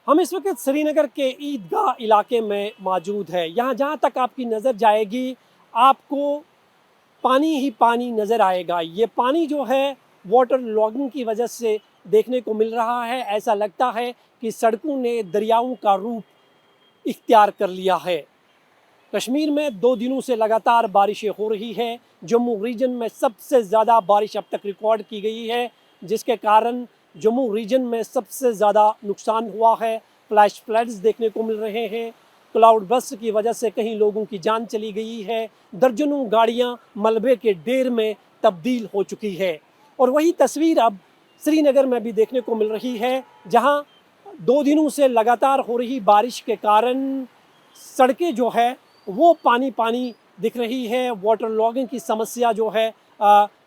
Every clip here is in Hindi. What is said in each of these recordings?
हम इस वक्त श्रीनगर के ईदगाह इलाके में मौजूद है। यहाँ जहाँ तक आपकी नज़र जाएगी आपको पानी ही पानी नज़र आएगा। ये पानी जो है वाटर लॉगिंग की वजह से देखने को मिल रहा है। ऐसा लगता है कि सड़कों ने दरियाओं का रूप इख्तियार कर लिया है। कश्मीर में 2 दिनों से लगातार बारिशें हो रही है। जम्मू रीजन में सबसे ज़्यादा बारिश अब तक रिकॉर्ड की गई है, जिसके कारण जम्मू रीजन में सबसे ज़्यादा नुकसान हुआ है। फ्लैश फ्लड्स देखने को मिल रहे हैं। क्लाउड बस्ट की वजह से कई लोगों की जान चली गई है। दर्जनों गाड़ियां मलबे के ढेर में तब्दील हो चुकी है। और वही तस्वीर अब श्रीनगर में भी देखने को मिल रही है, जहां 2 दिनों से लगातार हो रही बारिश के कारण सड़कें जो है वो पानी पानी दिख रही है। वाटर लॉगिंग की समस्या जो है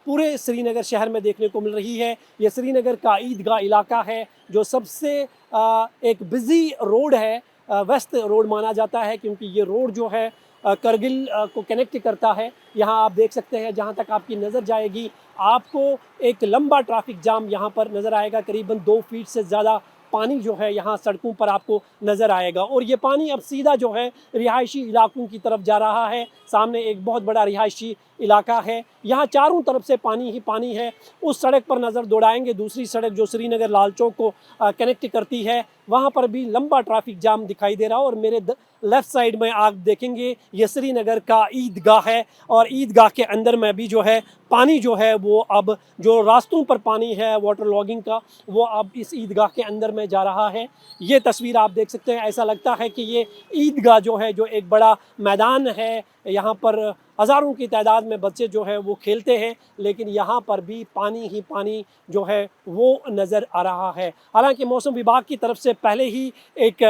पूरे श्रीनगर शहर में देखने को मिल रही है। ये श्रीनगर का ईदगाह इलाका है, जो सबसे एक बिज़ी रोड है, वेस्ट रोड माना जाता है, क्योंकि ये रोड जो है करगिल को कनेक्ट करता है। यहाँ आप देख सकते हैं, जहाँ तक आपकी नज़र जाएगी आपको एक लंबा ट्रैफिक जाम यहाँ पर नज़र आएगा। करीबन 2 फीट से ज़्यादा पानी जो है यहाँ सड़कों पर आपको नज़र आएगा। और ये पानी अब सीधा जो है रिहायशी इलाकों की तरफ जा रहा है। सामने एक बहुत बड़ा रिहायशी इलाका है, यहाँ चारों तरफ से पानी ही पानी है। उस सड़क पर नज़र दौड़ाएंगे, दूसरी सड़क जो श्रीनगर लाल चौक को कनेक्ट करती है, वहाँ पर भी लंबा ट्रैफिक जाम दिखाई दे रहा है। और मेरे लेफ़्ट साइड में आप देखेंगे ये श्रीनगर का ईदगाह है, और ईदगाह के अंदर में भी जो है पानी जो है वो अब जो रास्तों पर पानी है वाटर लॉगिंग का, वो अब इस ईदगाह के अंदर में जा रहा है। ये तस्वीर आप देख सकते हैं। ऐसा लगता है कि ये ईदगाह जो है जो एक बड़ा मैदान है, यहाँ पर हज़ारों की तादाद में बच्चे जो है वो खेलते हैं, लेकिन यहाँ पर भी पानी ही पानी जो है वो नज़र आ रहा है। हालांकि मौसम विभाग की तरफ से पहले ही एक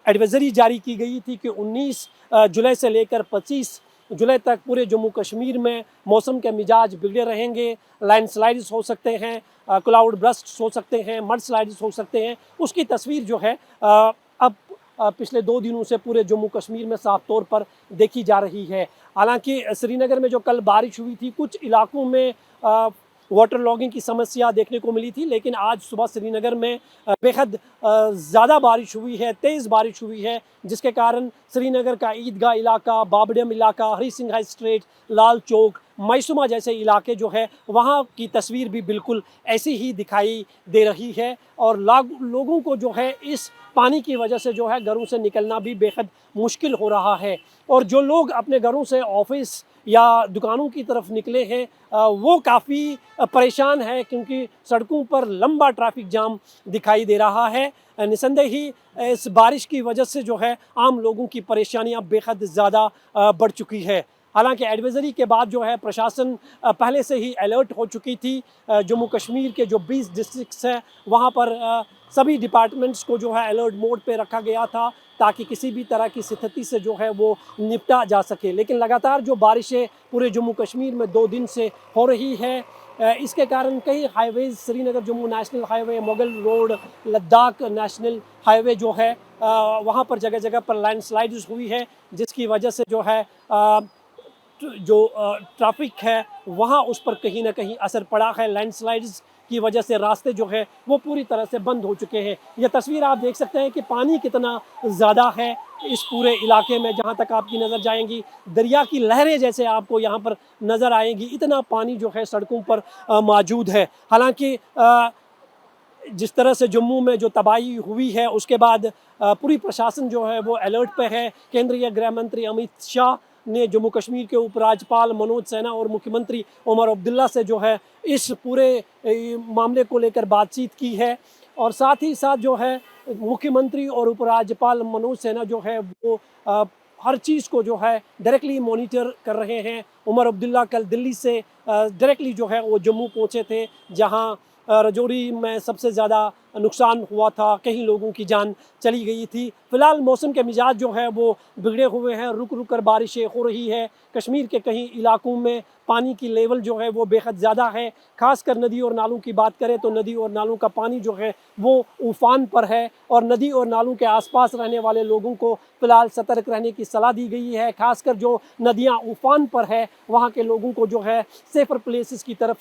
एडवाइजरी जारी की गई थी कि 19 जुलाई से लेकर 25 जुलाई तक पूरे जम्मू कश्मीर में मौसम के मिजाज बिगड़े रहेंगे। लैंडस्लाइड्स हो सकते हैं, क्लाउड बर्स्ट हो सकते हैं, मड स्लाइड्स हो सकते हैं। उसकी तस्वीर जो है अब पिछले 2 दिनों से पूरे जम्मू कश्मीर में साफ तौर पर देखी जा रही है। हालांकि श्रीनगर में जो कल बारिश हुई थी, कुछ इलाकों में वाटर लॉगिंग की समस्या देखने को मिली थी, लेकिन आज सुबह श्रीनगर में बेहद ज़्यादा बारिश हुई है, तेज़ बारिश हुई है, जिसके कारण श्रीनगर का ईदगाह इलाका, बाबडम इलाका, हरी सिंह हाई स्ट्रीट, लाल चौक, मैसूमा जैसे इलाके जो है वहाँ की तस्वीर भी बिल्कुल ऐसी ही दिखाई दे रही है। और लोगों को जो है इस पानी की वजह से जो है घरों से निकलना भी बेहद मुश्किल हो रहा है। और जो लोग अपने घरों से ऑफिस या दुकानों की तरफ निकले हैं वो काफ़ी परेशान है, क्योंकि सड़कों पर लंबा ट्रैफिक जाम दिखाई दे रहा है। निसंदेह ही इस बारिश की वजह से जो है आम लोगों की परेशानियां बेहद ज़्यादा बढ़ चुकी है। हालांकि एडवाइजरी के बाद जो है प्रशासन पहले से ही अलर्ट हो चुकी थी। जम्मू कश्मीर के जो 20 डिस्ट्रिक्ट्स हैं वहाँ पर सभी डिपार्टमेंट्स को जो है अलर्ट मोड पे रखा गया था, ताकि किसी भी तरह की स्थिति से जो है वो निपटा जा सके। लेकिन लगातार जो बारिशें पूरे जम्मू कश्मीर में 2 दिन से हो रही है, इसके कारण कई highways, Srinagar Jammu national highway, Mughal road, Ladakh national highway जो है वहाँ पर जगह जगह पर लैंडस्लाइड्स हुई है, जिसकी वजह से जो है जो ट्रैफिक है वहाँ उस पर कहीं ना कहीं असर पड़ा है। लैंडस्लाइड्स की वजह से रास्ते जो है वो पूरी तरह से बंद हो चुके हैं। यह तस्वीर आप देख सकते हैं कि पानी कितना ज़्यादा है इस पूरे इलाके में। जहाँ तक आपकी नज़र जाएंगी दरिया की लहरें जैसे आपको यहाँ पर नज़र आएंगी, इतना पानी जो है सड़कों पर मौजूद है। हालांकि जिस तरह से जम्मू में जो तबाही हुई है उसके बाद पूरी प्रशासन जो है वो अलर्ट पे है। केंद्रीय गृह मंत्री अमित शाह ने जम्मू कश्मीर के उपराज्यपाल मनोज सिन्हा और मुख्यमंत्री उमर अब्दुल्ला से जो है इस पूरे मामले को लेकर बातचीत की है। और साथ ही साथ जो है मुख्यमंत्री और उपराज्यपाल मनोज सिन्हा जो है वो हर चीज़ को जो है डायरेक्टली मॉनिटर कर रहे हैं। उमर अब्दुल्ला कल दिल्ली से डायरेक्टली जो है वो जम्मू पहुँचे थे, जहाँ रजौरी में सबसे ज़्यादा नुकसान हुआ था, कई लोगों की जान चली गई थी। फ़िलहाल मौसम के मिजाज जो है वो बिगड़े हुए हैं, रुक रुक कर बारिशें हो रही है। कश्मीर के कई इलाकों में पानी की लेवल जो है वो बेहद ज़्यादा है। खासकर नदी और नालों की बात करें तो नदी और नालों का पानी जो है वो उफान पर है, और नदी और नालों के आसपास रहने वाले लोगों को फ़िलहाल सतर्क रहने की सलाह दी गई है। खासकर जो नदियाँ उफान पर है वहाँ के लोगों को जो है सेफ़र प्लेसेस की तरफ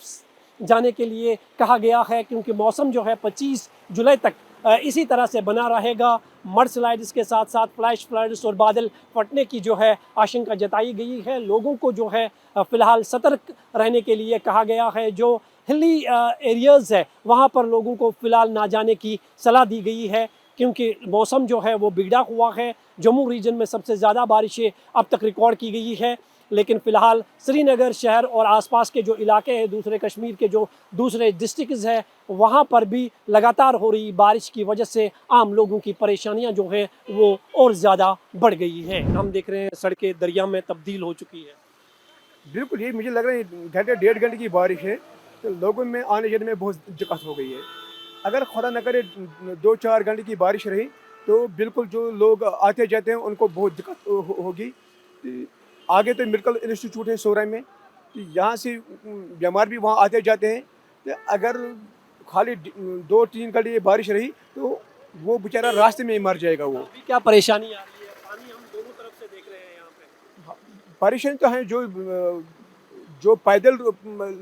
जाने के लिए कहा गया है, क्योंकि मौसम जो है 25 जुलाई तक इसी तरह से बना रहेगा। मड स्लाइड्स के साथ साथ फ्लैश फ्लड्स और बादल फटने की जो है आशंका जताई गई है। लोगों को जो है फ़िलहाल सतर्क रहने के लिए कहा गया है। जो हिली एरियाज़ है वहाँ पर लोगों को फ़िलहाल ना जाने की सलाह दी गई है, क्योंकि मौसम जो है वो बिगड़ा हुआ है। जम्मू रीजन में सबसे ज़्यादा बारिशें अब तक रिकॉर्ड की गई है, लेकिन फ़िलहाल श्रीनगर शहर और आसपास के जो इलाके हैं, दूसरे कश्मीर के जो दूसरे डिस्ट्रिक्ट्स हैं, वहाँ पर भी लगातार हो रही बारिश की वजह से आम लोगों की परेशानियाँ जो हैं वो और ज़्यादा बढ़ गई है। हम देख रहे हैं सड़कें दरिया में तब्दील हो चुकी है। बिल्कुल, ये मुझे लग रहा है घंटे डेढ़ घंटे की बारिश है, तो लोगों में आने जाने में बहुत दिक्कत हो गई है। अगर खुदा न करे 2-4 घंटे की बारिश रही तो बिल्कुल जो लोग आते जाते हैं उनको बहुत दिक्कत होगी। आगे तो मेडिकल इंस्टीट्यूट है सोरा में, तो यहाँ से बीमार भी वहाँ आते जाते हैं। तो अगर खाली 2-3 घंटे ये बारिश रही तो वो बेचारा रास्ते में ही मर जाएगा वो। अभी क्या परेशानी आ रही है? पानी हम दोनों तरफ से देख रहे हैं यहाँ पे। परेशानी तो है, जो पैदल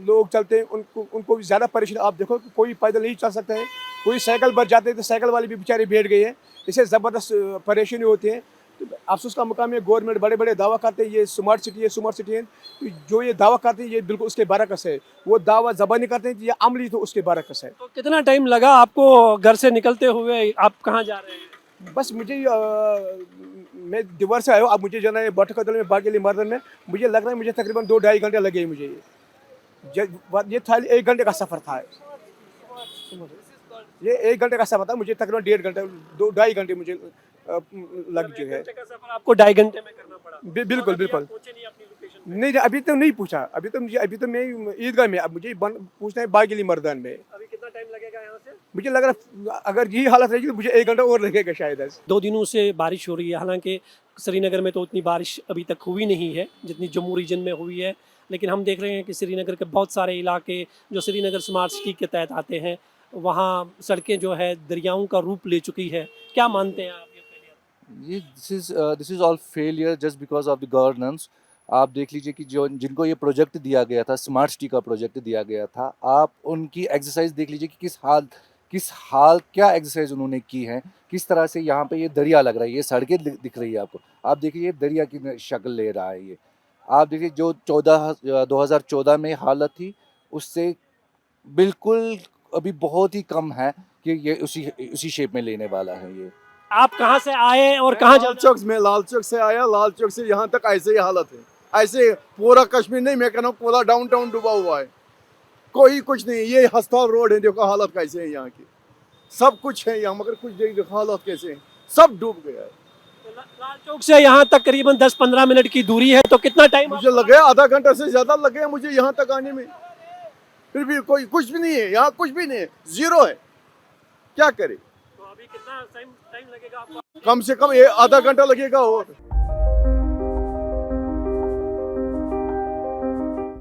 लोग चलते हैं उनको भी ज़्यादा परेशानी। आप देखो कि कोई पैदल नहीं चल सकता है, कोई साइकिल पर जाते हैं तो साइकिल वाले भी बेचारे बैठ गए हैं। इससे ज़बरदस्त परेशानी होती है। तो अफसोस का मुकाम है, गवर्नमेंट बड़े बड़े दावा करते हैं ये स्मार्ट सिटी है, स्मार्ट सिटी है। तो जो ये दावा करते हैं ये बिल्कुल उसके बरअक्स है। वो दावा ज़बानी करते हैं, ये अमली तो उसके बरअक्स है। तो कितना टाइम लगा आपको घर से निकलते हुए? आप कहाँ जा रहे हैं? बस मुझे मैं दिवर से आया हूँ, अब मुझे जाना है बटकदल में, बागेली मर्दन में। मुझे लग रहा है मुझे तकरीबन 2-2.5 घंटे लगे मुझे। ये था 1 घंटे का सफ़र था। ये 1 घंटे का सफ़र था, मुझे तकरीबन 1.5 घंटे 2-2.5 घंटे मुझे लग जो है। घंटे का सफर आपको 2.5 घंटे में करना पड़ा? बिल्कुल बिल्कुल। नहीं अपनी लोकेशन पे? नहीं, अभी तो नहीं पूछा। अभी तो मैं ईदगाह में, अब मुझे पूछना है बागेली मर्दान में। अभी कितना टाइम लगेगा यहाँ से? मुझे लग रहा है अगर यही हालत रहेगी तो मुझे 1 घंटा और लगेगा शायद। 2 दिनों से बारिश हो रही है। हालांकि श्रीनगर में तो उतनी बारिश अभी तक हुई नहीं है जितनी जम्मू रीजन में हुई है, लेकिन हम देख रहे हैं कि श्रीनगर के बहुत सारे इलाके जो श्रीनगर स्मार्ट सिटी के तहत आते हैं, वहाँ सड़कें जो है दरियाओं का रूप ले चुकी है। क्या मानते हैं आप ये फेलियर? ये this is all failure just because of the governance. आप देख लीजिए कि जो जिनको ये प्रोजेक्ट दिया गया था, स्मार्ट सिटी का प्रोजेक्ट दिया गया था, आप उनकी एक्सरसाइज देख लीजिए कि किस हाल क्या एक्सरसाइज उन्होंने की है। किस तरह से यहाँ पे ये दरिया लग रहा है, ये सड़कें दिख रही है आपको। आप देखिए ये दरिया की शक्ल ले रहा है ये। आप देखिए जो 2014 में हालत थी उससे बिल्कुल अभी बहुत ही कम है कि ये उसी शेप में लेने वाला है ये। आप कहाँ से आए और कहाँ लाल जा? चौक में, लाल चौक से आया, लाल चौक से यहाँ तक ऐसे ही हालत है। ऐसे पूरा कश्मीर नहीं, मैं कह रहा हूँ पूरा डाउनटाउन डूबा हुआ है, कोई कुछ नहीं। ये हस्ताल रोड है, देखो हालत कैसे है यहाँ की। सब कुछ है यहाँ मगर कुछ देखो हालत कैसे है, सब डूब गया है। लाल चौक से यहाँ तक करीबन 10-15 मिनट की दूरी है, तो कितना टाइम मुझे लगे आधा घंटा से ज्यादा लगे मुझे यहाँ तक आने में, फिर भी कोई कुछ भी नहीं है यहाँ, कुछ भी नहीं है, जीरो है। क्या करे? तो अभी कितना टाइम लगेगा आपको? कम से कम आधा घंटा लगेगा और